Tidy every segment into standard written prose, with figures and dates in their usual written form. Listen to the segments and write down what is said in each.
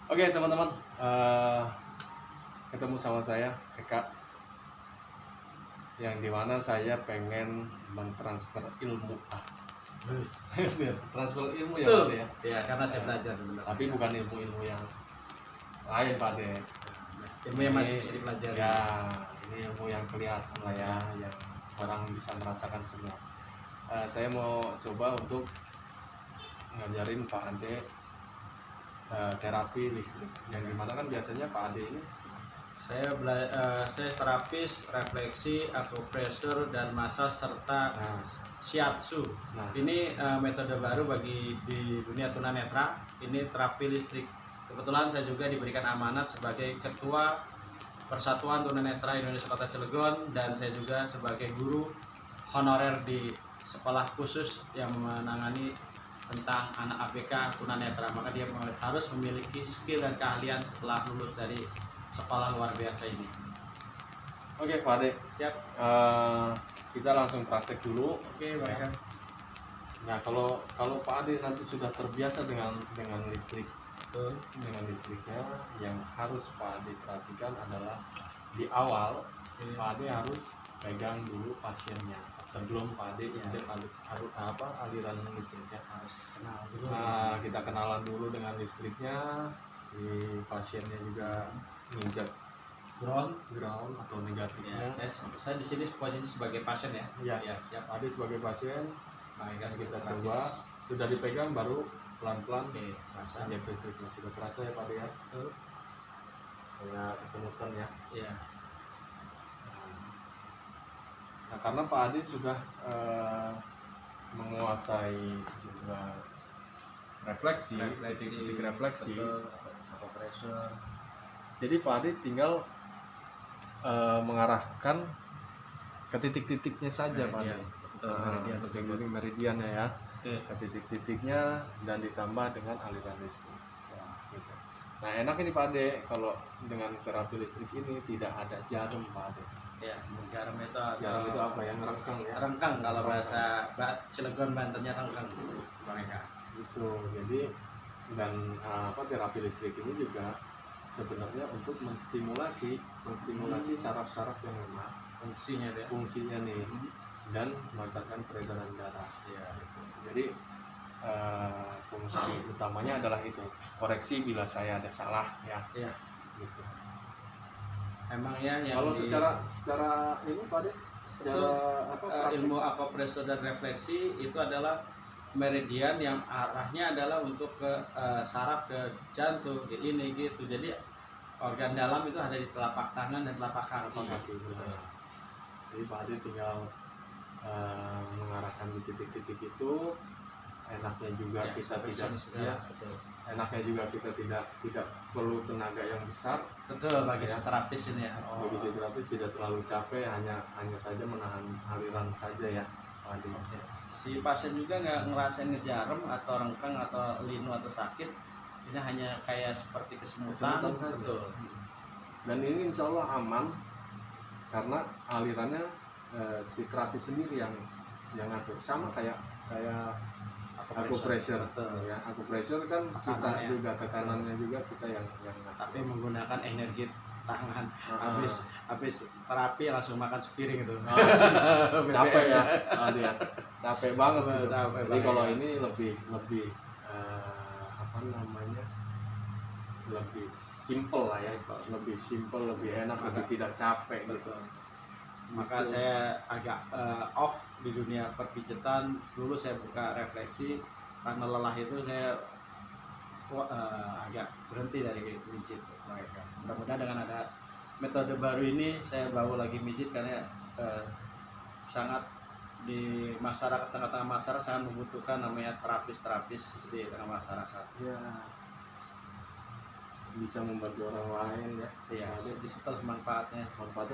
Oke teman-teman, ketemu sama saya Eka, yang dimana saya pengen mentransfer ilmu. Transfer ilmu ya Pak De ya. Ya, karena saya belajar benar. Tapi bukan ilmu-ilmu yang lain Pak De. Ilmu yang masih bisa dipelajari. Ya, ini ilmu yang kelihatan lah ya, yang orang bisa merasakan semua. Saya mau coba untuk ngajarin Pak Ade terapi listrik, yang dimana kan biasanya Pak Ade ini Saya terapis, refleksi, acupressure dan massage serta shiatsu. Ini metode baru bagi di dunia tunanetra. Ini terapi listrik. Kebetulan saya juga diberikan amanat sebagai ketua Persatuan Tunanetra Indonesia Kota Cilegon, dan saya juga sebagai guru honorer di sekolah khusus yang menangani tentang anak ABK tunanetra. Maka dia harus memiliki skill dan keahlian setelah lulus dari sekolah luar biasa ini. Oke Pak Ade, Siap. Kita langsung praktek dulu. Oke, baik. Ya. Nah kalau Pak Ade nanti sudah terbiasa dengan listrik, dengan listriknya, yang harus Pak Ade perhatikan adalah di awal Pak Ade harus pegang dulu pasiennya sebelum Pak Ade injek aliran listriknya. Harus kenal dulu. Nah, kita kenalan dulu dengan listriknya, si pasiennya juga nginjek Ground. atau negatifnya. Ya, saya di sini posisi sebagai pasien ya. Ya, Siap. Pak Ade sebagai pasien. Baik, Kita coba, sudah dipegang baru pelan-pelan Oke, rasa. injek listriknya. Sudah terasa ya Pak Ade ya? Kayak kesemutan ya. Iya. Nah, karena Pak Ade sudah menguasai juga refleksi, titik-titik refleksi. Acupressure. Jadi Pak Ade tinggal mengarahkan ke titik-titiknya saja Pak Ade. Meridian tersebut. Jadi meridiannya ya, Oke. ke titik-titiknya dan ditambah dengan aliran listrik. Gitu. Nah enak ini Pak Ade, kalau dengan terapi listrik ini tidak ada jarum Pak Ade. Ya, jarum itu Jarum itu apa ya? Ngerengkang ya? Rengkang, kalau bahasa Cilegon Bantennya rengkang. Mereka. Itu jadi, dan terapi listrik ini juga sebenarnya untuk menstimulasi saraf-saraf yang lemah, fungsinya nih, dan melancarkan peredaran darah ya. Gitu. Jadi fungsi utamanya adalah itu, koreksi bila saya ada salah ya. Iya. Gitu. Emang ya yang Kalau secara ini Pak De, secara ilmu acupressure dan refleksi itu adalah meridian yang arahnya adalah untuk ke saraf, ke jantung, ke ini gitu. Jadi organ dalam itu ada di telapak tangan dan telapak kaki. Jadi Pak Ade tinggal mengarahkan di titik-titik itu. Enaknya juga Ya, kita tidak ya, enaknya juga kita tidak perlu tenaga yang besar. Betul, bagi ya. terapis ini ya. Bagi si terapis tidak terlalu capek, hanya saja menahan aliran saja ya Pak Ade. Si pasien juga nggak ngerasain ngejarem atau rengkang atau linu atau sakit. Ini hanya kayak seperti kesemutan. Betul. Dan ini insya Allah aman karena alirannya si terapis sendiri yang ngatur, sama kayak acupressure. Ya, acupressure kan kita juga tekanannya juga kita yang ngatur. Tapi menggunakan energi tangan. Habis terapi langsung makan sepiring itu. Capek ya, dia capek banget gitu. Capek Jadi banget. kalau ini lebih lebih simple lah ya, lebih simple, lebih enak, lebih tidak capek gitu. Maka saya agak off di dunia perpijetan. Dulu saya buka refleksi, karena lelah itu saya agak berhenti dari mijit mereka. Mudah-mudahan dengan ada metode baru ini saya bawa lagi mijit, karena sangat di masyarakat, tengah-tengah masyarakat sangat membutuhkan namanya terapis di tengah masyarakat. Ya, bisa membantu orang lain ya. Ya, di setelah manfaatnya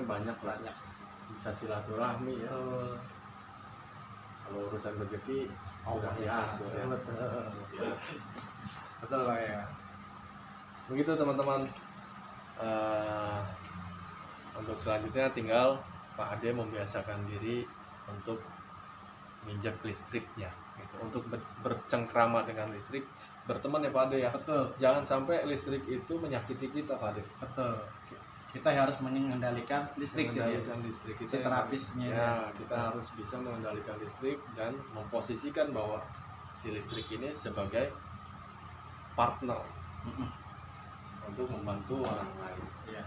banyak lah. Bisa silaturahmi ya. Kalau urusan rezeki sudah diatur ya. Betul Pak ya. Begitu teman-teman. Untuk selanjutnya tinggal Pak Ade membiasakan diri untuk menginjak listriknya gitu. Untuk bercengkrama dengan listrik berteman ya Pak Ade ya. Betul. Jangan sampai listrik itu menyakiti kita Pak Ade. Betul. Kita harus mengendalikan listrik, mengendalikan listrik si terapisnya ya, kita harus bisa mengendalikan listrik dan memposisikan bahwa si listrik ini sebagai partner untuk membantu orang lain. Ya.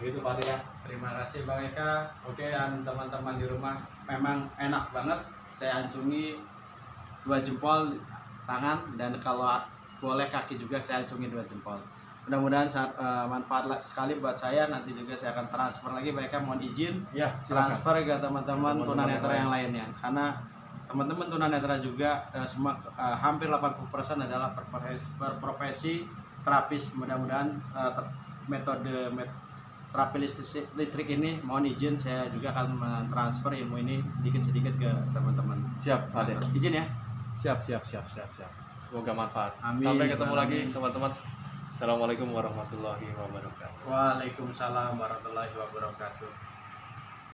Begitu Pak Ade ya. Terima kasih Bang Eka. Oke, dan teman-teman di rumah, memang enak banget. Saya acungi 2 jempol tangan, dan kalau boleh kaki juga saya acungi 2 jempol. Mudah-mudahan manfaat sekali buat saya. Nanti juga saya akan transfer lagi, Bang Eka mohon izin Ya, transfer ke teman-teman tunanetra yang lainnya, karena teman-teman tunanetra juga semua hampir 80% adalah berprofesi terapis. Mudah-mudahan metode terapi listrik ini mohon izin saya juga akan mentransfer ilmu ini sedikit-sedikit ke teman-teman. Siap Pak Ade. Izin ya. Siap. Semoga manfaat. Amin. Sampai ketemu Amin. lagi teman-teman. Assalamualaikum warahmatullahi wabarakatuh. Waalaikumsalam warahmatullahi wabarakatuh.